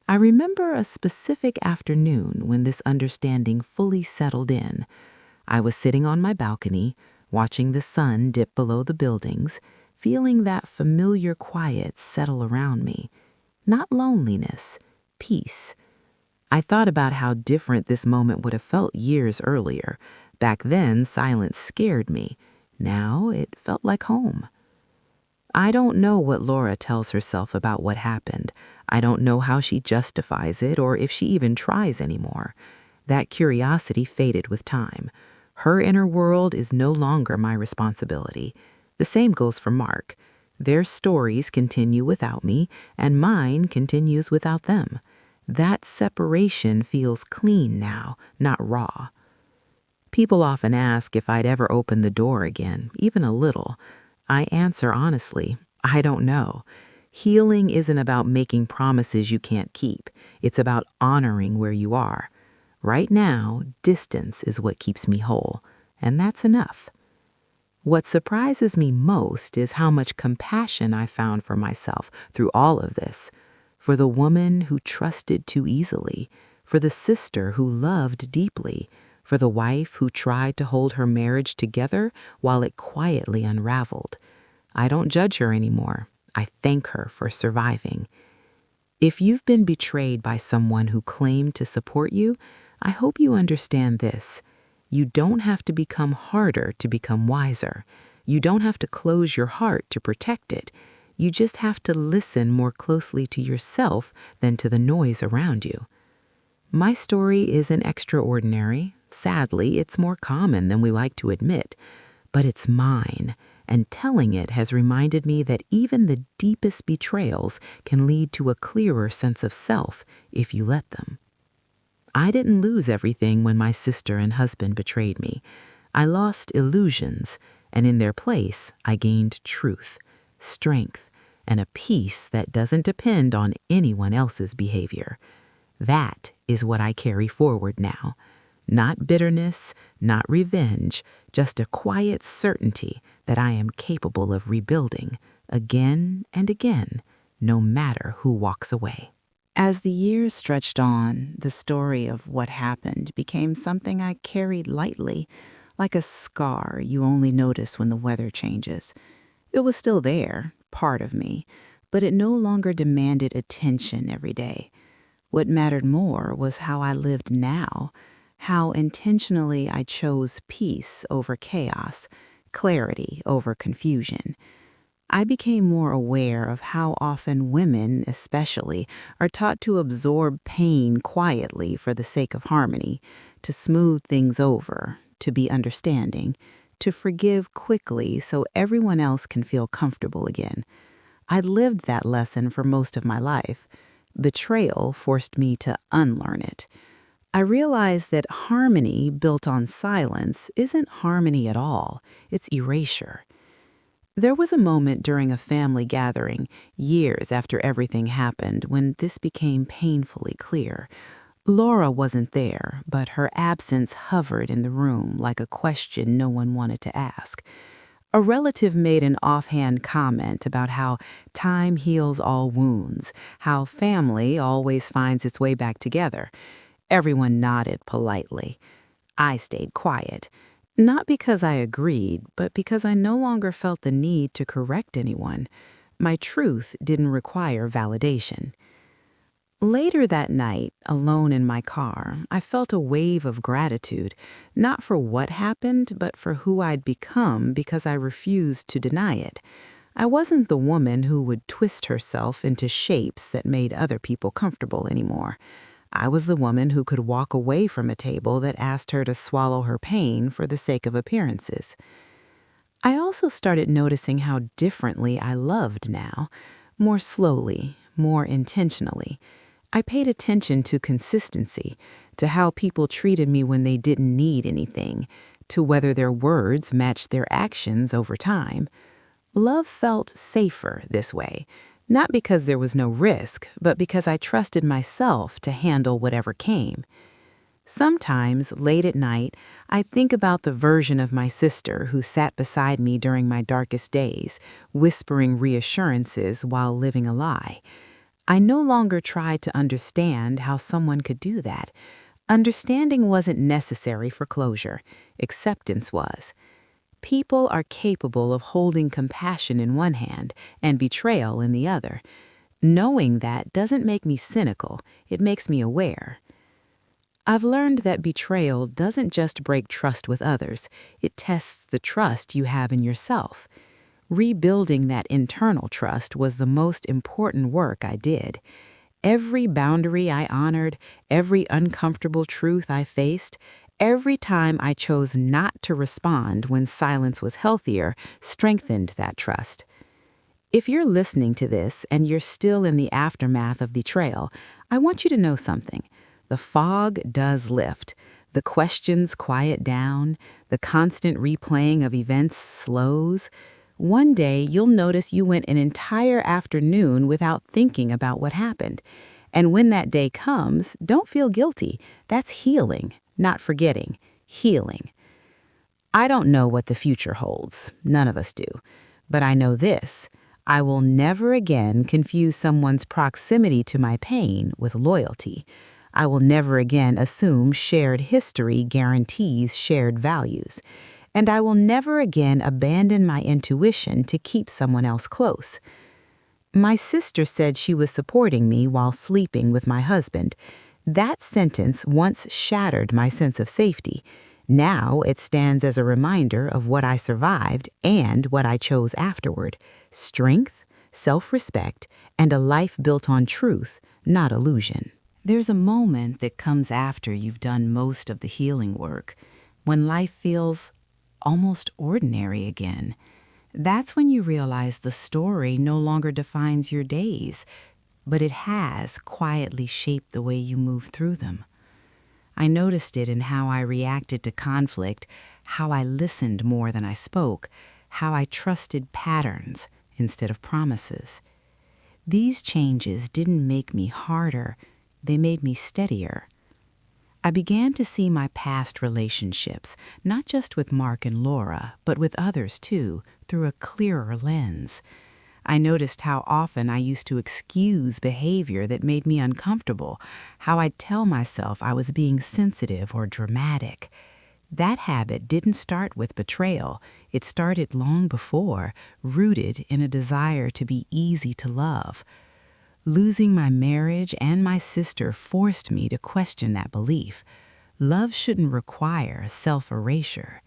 I remember a specific afternoon when this understanding fully settled in. I was sitting on my balcony, watching the sun dip below the buildings, feeling that familiar quiet settle around me. Not loneliness, peace. I thought about how different this moment would have felt years earlier. Back then, silence scared me. Now it felt like home. I don't know what Laura tells herself about what happened. I don't know how she justifies it or if she even tries anymore. That curiosity faded with time. Her inner world is no longer my responsibility. The same goes for Mark. Their stories continue without me, and mine continues without them. That separation feels clean now, not raw. People often ask if I'd ever open the door again, even a little. I answer honestly, I don't know. Healing isn't about making promises you can't keep. It's about honoring where you are. Right now, distance is what keeps me whole, and that's enough. What surprises me most is how much compassion I found for myself through all of this. For the woman who trusted too easily, for the sister who loved deeply, for the wife who tried to hold her marriage together while it quietly unraveled. I don't judge her anymore. I thank her for surviving. If you've been betrayed by someone who claimed to support you, I hope you understand this. You don't have to become harder to become wiser. You don't have to close your heart to protect it. You just have to listen more closely to yourself than to the noise around you. My story isn't extraordinary. Sadly, it's more common than we like to admit. But it's mine, and telling it has reminded me that even the deepest betrayals can lead to a clearer sense of self if you let them. I didn't lose everything when my sister and husband betrayed me. I lost illusions, and in their place, I gained truth, strength, and a peace that doesn't depend on anyone else's behavior. That is what I carry forward now. Not bitterness, not revenge, just a quiet certainty that I am capable of rebuilding again and again, no matter who walks away. As the years stretched on, the story of what happened became something I carried lightly, like a scar you only notice when the weather changes. It was still there, part of me, but it no longer demanded attention every day. What mattered more was how I lived now, how intentionally I chose peace over chaos, clarity over confusion. I became more aware of how often women, especially, are taught to absorb pain quietly for the sake of harmony, to smooth things over, to be understanding, to forgive quickly so everyone else can feel comfortable again. I lived that lesson for most of my life. Betrayal forced me to unlearn it. I realized that harmony built on silence isn't harmony at all, it's erasure. There was a moment during a family gathering, years after everything happened, when this became painfully clear. Laura wasn't there, but her absence hovered in the room like a question no one wanted to ask. A relative made an offhand comment about how time heals all wounds, how family always finds its way back together. Everyone nodded politely. I stayed quiet. Not because I agreed, but because I no longer felt the need to correct anyone. My truth didn't require validation. Later that night, alone in my car, I felt a wave of gratitude, not for what happened, but for who I'd become because I refused to deny it. I wasn't the woman who would twist herself into shapes that made other people comfortable anymore. I was the woman who could walk away from a table that asked her to swallow her pain for the sake of appearances. I also started noticing how differently I loved now, more slowly, more intentionally. I paid attention to consistency, to how people treated me when they didn't need anything, to whether their words matched their actions over time. Love felt safer this way. Not because there was no risk, but because I trusted myself to handle whatever came. Sometimes, late at night, I think about the version of my sister who sat beside me during my darkest days, whispering reassurances while living a lie. I no longer tried to understand how someone could do that. Understanding wasn't necessary for closure. Acceptance was. People are capable of holding compassion in one hand and betrayal in the other. Knowing that doesn't make me cynical, it makes me aware. I've learned that betrayal doesn't just break trust with others, it tests the trust you have in yourself. Rebuilding that internal trust was the most important work I did. Every boundary I honored, every uncomfortable truth I faced, every time I chose not to respond when silence was healthier, strengthened that trust. If you're listening to this and you're still in the aftermath of betrayal, I want you to know something. The fog does lift. The questions quiet down. The constant replaying of events slows. One day, you'll notice you went an entire afternoon without thinking about what happened. And when that day comes, don't feel guilty. That's healing, not forgetting. Healing. I don't know what the future holds. None of us do. But I know this. I will never again confuse someone's proximity to my pain with loyalty. I will never again assume shared history guarantees shared values. And I will never again abandon my intuition to keep someone else close. My sister said she was supporting me while sleeping with my husband. That sentence once shattered my sense of safety. Now it stands as a reminder of what I survived and what I chose afterward: strength, self-respect, and a life built on truth, not illusion. There's a moment that comes after you've done most of the healing work, when life feels almost ordinary again. That's when you realize the story no longer defines your days, but it has quietly shaped the way you move through them. I noticed it in how I reacted to conflict, how I listened more than I spoke, how I trusted patterns instead of promises. These changes didn't make me harder, they made me steadier. I began to see my past relationships, not just with Mark and Laura, but with others too, through a clearer lens. I noticed how often I used to excuse behavior that made me uncomfortable, how I'd tell myself I was being sensitive or dramatic. That habit didn't start with betrayal. It started long before, rooted in a desire to be easy to love. Losing my marriage and my sister forced me to question that belief. Love shouldn't require self-erasure.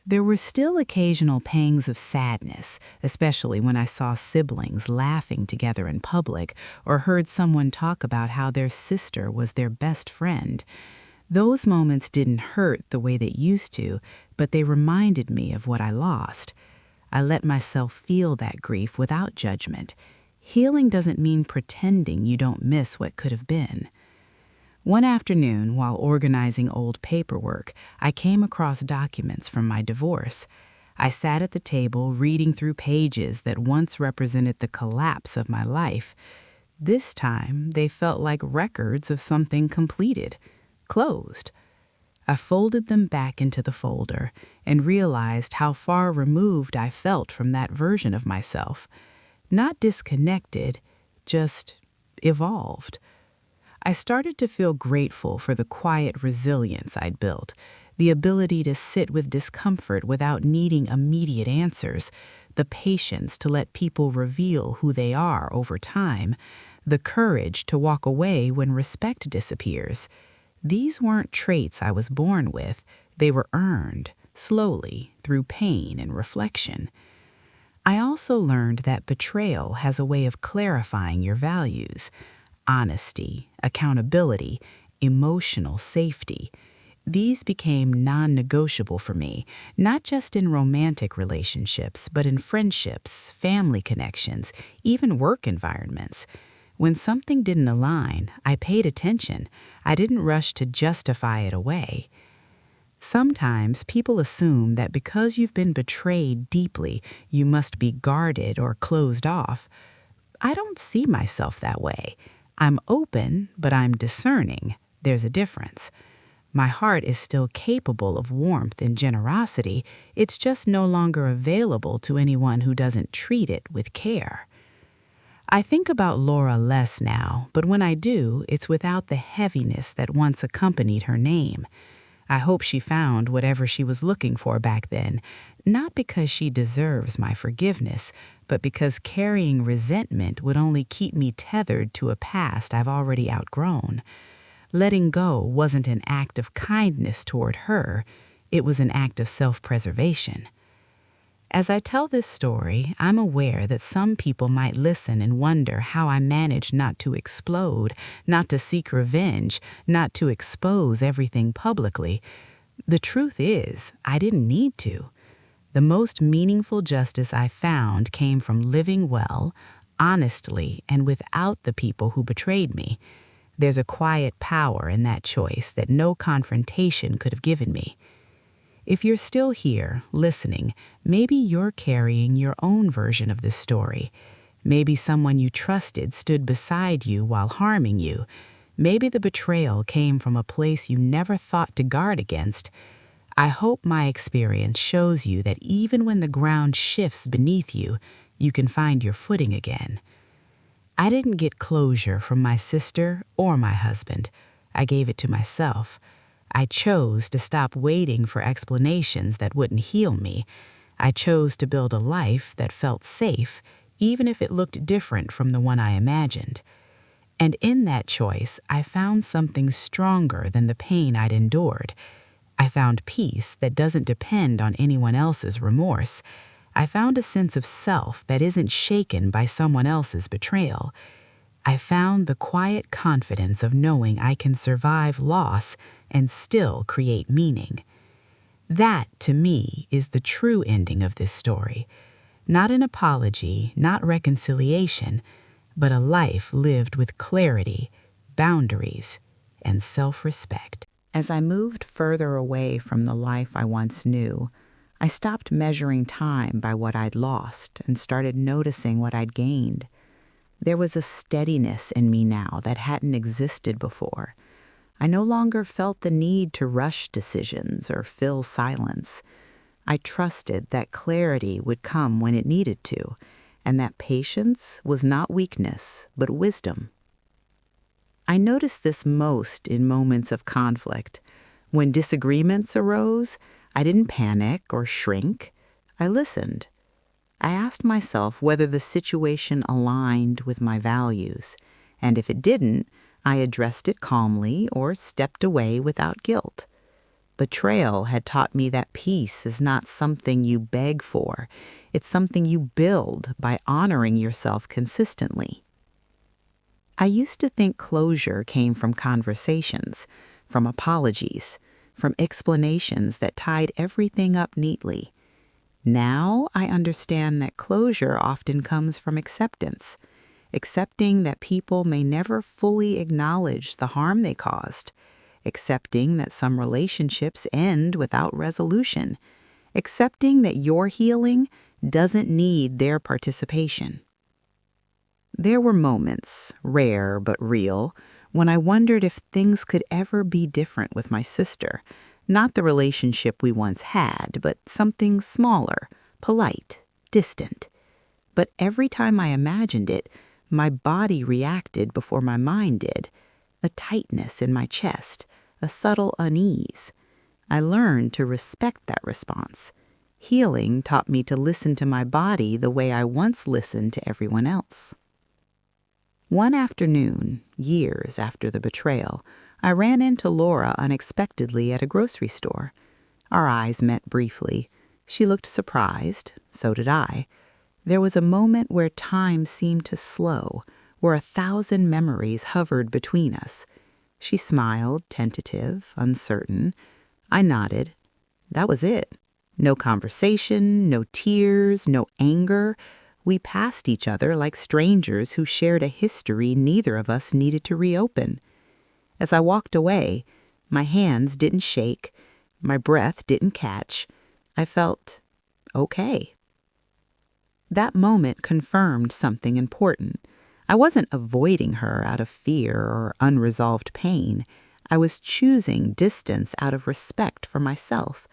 There were still occasional pangs of sadness, especially when I saw siblings laughing together in public or heard someone talk about how their sister was their best friend. Those moments didn't hurt the way they used to, but they reminded me of what I lost. I let myself feel that grief without judgment. Healing doesn't mean pretending you don't miss what could have been. One afternoon, while organizing old paperwork, I came across documents from my divorce. I sat at the table reading through pages that once represented the collapse of my life. This time, they felt like records of something completed, closed. I folded them back into the folder and realized how far removed I felt from that version of myself. Not disconnected, just evolved. I started to feel grateful for the quiet resilience I'd built, the ability to sit with discomfort without needing immediate answers, the patience to let people reveal who they are over time, the courage to walk away when respect disappears. These weren't traits I was born with. They were earned, slowly, through pain and reflection. I also learned that betrayal has a way of clarifying your values: honesty, accountability, emotional safety. These became non-negotiable for me, not just in romantic relationships, but in friendships, family connections, even work environments. When something didn't align, I paid attention. I didn't rush to justify it away. Sometimes people assume that because you've been betrayed deeply, you must be guarded or closed off. I don't see myself that way. I'm open, but I'm discerning. There's a difference. My heart is still capable of warmth and generosity. It's just no longer available to anyone who doesn't treat it with care. I think about Laura less now, but when I do, it's without the heaviness that once accompanied her name. I hope she found whatever she was looking for back then, not because she deserves my forgiveness, but because carrying resentment would only keep me tethered to a past I've already outgrown. Letting go wasn't an act of kindness toward her, it was an act of self-preservation. As I tell this story, I'm aware that some people might listen and wonder how I managed not to explode, not to seek revenge, not to expose everything publicly. The truth is, I didn't need to. The most meaningful justice I found came from living well, honestly, and without the people who betrayed me. There's a quiet power in that choice that no confrontation could have given me. If you're still here, listening, maybe you're carrying your own version of this story. Maybe someone you trusted stood beside you while harming you. Maybe the betrayal came from a place you never thought to guard against. I hope my experience shows you that even when the ground shifts beneath you, you can find your footing again. I didn't get closure from my sister or my husband. I gave it to myself. I chose to stop waiting for explanations that wouldn't heal me. I chose to build a life that felt safe, even if it looked different from the one I imagined. And in that choice, I found something stronger than the pain I'd endured. I found peace that doesn't depend on anyone else's remorse. I found a sense of self that isn't shaken by someone else's betrayal. I found the quiet confidence of knowing I can survive loss and still create meaning. That, to me, is the true ending of this story. Not an apology, not reconciliation, but a life lived with clarity, boundaries, and self-respect. As I moved further away from the life I once knew, I stopped measuring time by what I'd lost and started noticing what I'd gained. There was a steadiness in me now that hadn't existed before. I no longer felt the need to rush decisions or fill silence. I trusted that clarity would come when it needed to, and that patience was not weakness, but wisdom. I noticed this most in moments of conflict. When disagreements arose, I didn't panic or shrink. I listened. I asked myself whether the situation aligned with my values, and if it didn't, I addressed it calmly or stepped away without guilt. Betrayal had taught me that peace is not something you beg for. It's something you build by honoring yourself consistently. I used to think closure came from conversations, from apologies, from explanations that tied everything up neatly. Now I understand that closure often comes from acceptance, accepting that people may never fully acknowledge the harm they caused, accepting that some relationships end without resolution, accepting that your healing doesn't need their participation. There were moments, rare but real, when I wondered if things could ever be different with my sister. Not the relationship we once had, but something smaller, polite, distant. But every time I imagined it, my body reacted before my mind did. A tightness in my chest, a subtle unease. I learned to respect that response. Healing taught me to listen to my body the way I once listened to everyone else. One afternoon, years after the betrayal, I ran into Laura unexpectedly at a grocery store. Our eyes met briefly. She looked surprised, so did I. There was a moment where time seemed to slow, where 1,000 memories hovered between us. She smiled, tentative, uncertain. I nodded. That was it. No conversation, no tears, no anger. We passed each other like strangers who shared a history neither of us needed to reopen. As I walked away, my hands didn't shake, my breath didn't catch. I felt okay. That moment confirmed something important. I wasn't avoiding her out of fear or unresolved pain. I was choosing distance out of respect for myself.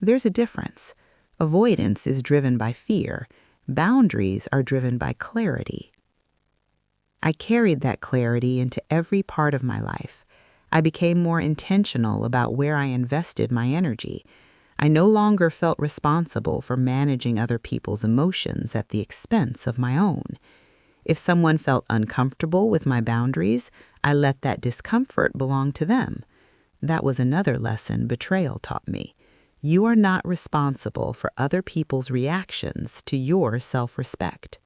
There's a difference. Avoidance is driven by fear. Boundaries are driven by clarity. I carried that clarity into every part of my life. I became more intentional about where I invested my energy. I no longer felt responsible for managing other people's emotions at the expense of my own. If someone felt uncomfortable with my boundaries, I let that discomfort belong to them. That was another lesson betrayal taught me. You are not responsible for other people's reactions to your self-respect.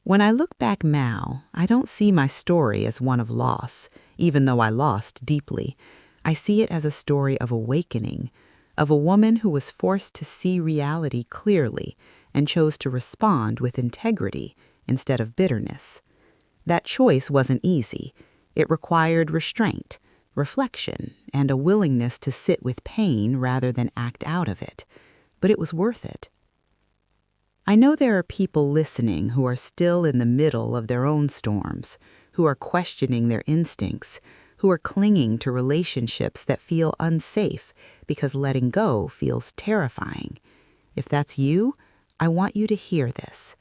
When I look back now, I don't see my story as one of loss, even though I lost deeply. I see it as a story of awakening, of a woman who was forced to see reality clearly and chose to respond with integrity instead of bitterness. That choice wasn't easy. It required restraint, reflection, and a willingness to sit with pain rather than act out of it. But it was worth it. I know there are people listening who are still in the middle of their own storms, who are questioning their instincts, who are clinging to relationships that feel unsafe because letting go feels terrifying. If that's you, I want you to hear this.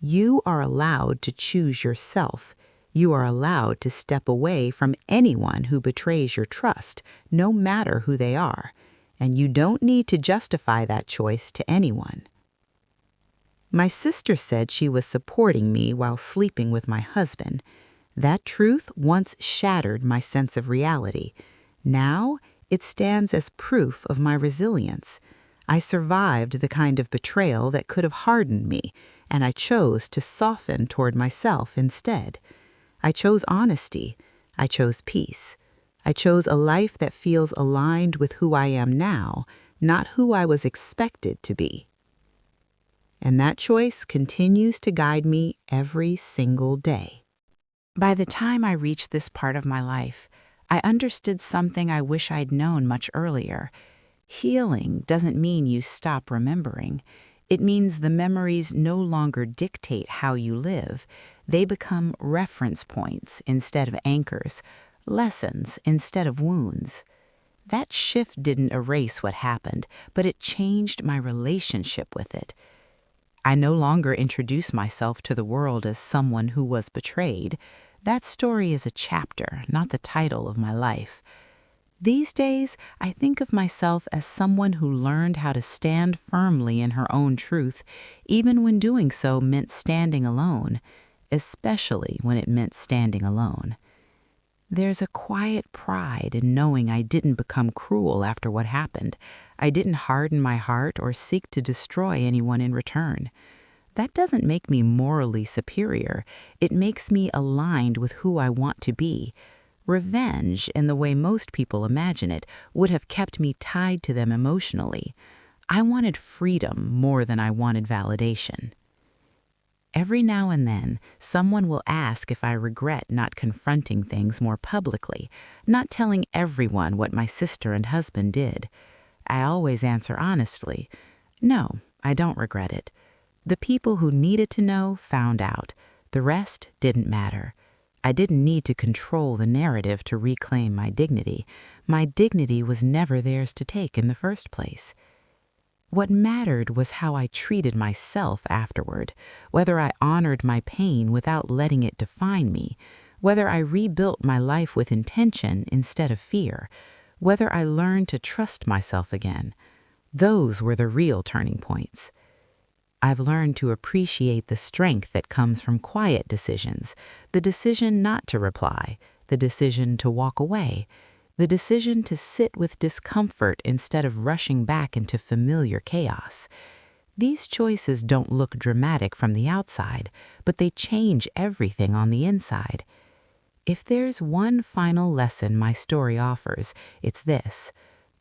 You are allowed to choose yourself. You are allowed to step away from anyone who betrays your trust, no matter who they are. And you don't need to justify that choice to anyone. My sister said she was supporting me while sleeping with my husband. That truth once shattered my sense of reality. Now, it stands as proof of my resilience. I survived the kind of betrayal that could have hardened me, and I chose to soften toward myself instead. I chose honesty. I chose peace. I chose a life that feels aligned with who I am now, not who I was expected to be. And that choice continues to guide me every single day. By the time I reached this part of my life, I understood something I wish I'd known much earlier. Healing doesn't mean you stop remembering. It means the memories no longer dictate how you live. They become reference points instead of anchors, lessons instead of wounds. That shift didn't erase what happened, but it changed my relationship with it. I no longer introduce myself to the world as someone who was betrayed. That story is a chapter, not the title of my life. These days, I think of myself as someone who learned how to stand firmly in her own truth, even when doing so meant standing alone, especially when it meant standing alone. There's a quiet pride in knowing I didn't become cruel after what happened. I didn't harden my heart or seek to destroy anyone in return. That doesn't make me morally superior. It makes me aligned with who I want to be. Revenge, in the way most people imagine it, would have kept me tied to them emotionally. I wanted freedom more than I wanted validation. Every now and then, someone will ask if I regret not confronting things more publicly, not telling everyone what my sister and husband did. I always answer honestly, no, I don't regret it. The people who needed to know found out. The rest didn't matter. I didn't need to control the narrative to reclaim my dignity. My dignity was never theirs to take in the first place. What mattered was how I treated myself afterward, whether I honored my pain without letting it define me, whether I rebuilt my life with intention instead of fear, whether I learned to trust myself again. Those were the real turning points. I've learned to appreciate the strength that comes from quiet decisions, the decision not to reply, the decision to walk away, the decision to sit with discomfort instead of rushing back into familiar chaos. These choices don't look dramatic from the outside, but they change everything on the inside. If there's one final lesson my story offers, it's this.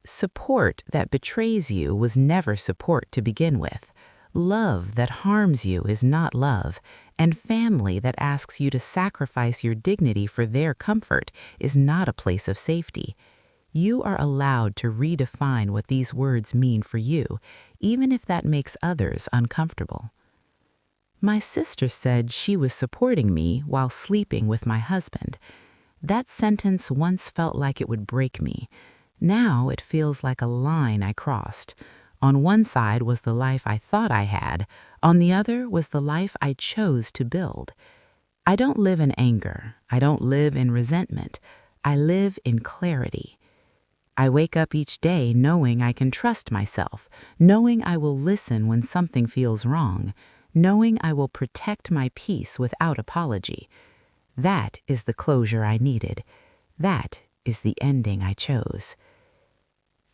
Support that betrays you was never support to begin with. Love that harms you is not love, and family that asks you to sacrifice your dignity for their comfort is not a place of safety. You are allowed to redefine what these words mean for you, even if that makes others uncomfortable. My sister said she was supporting me while sleeping with my husband. That sentence once felt like it would break me. Now it feels like a line I crossed. On one side was the life I thought I had. On the other was the life I chose to build. I don't live in anger. I don't live in resentment. I live in clarity. I wake up each day knowing I can trust myself, knowing I will listen when something feels wrong, knowing I will protect my peace without apology. That is the closure I needed. That is the ending I chose.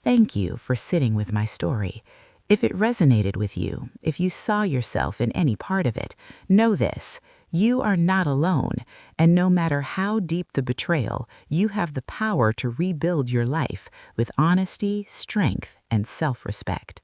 Thank you for sitting with my story. If it resonated with you, if you saw yourself in any part of it, know this: you are not alone, and no matter how deep the betrayal, you have the power to rebuild your life with honesty, strength, and self-respect.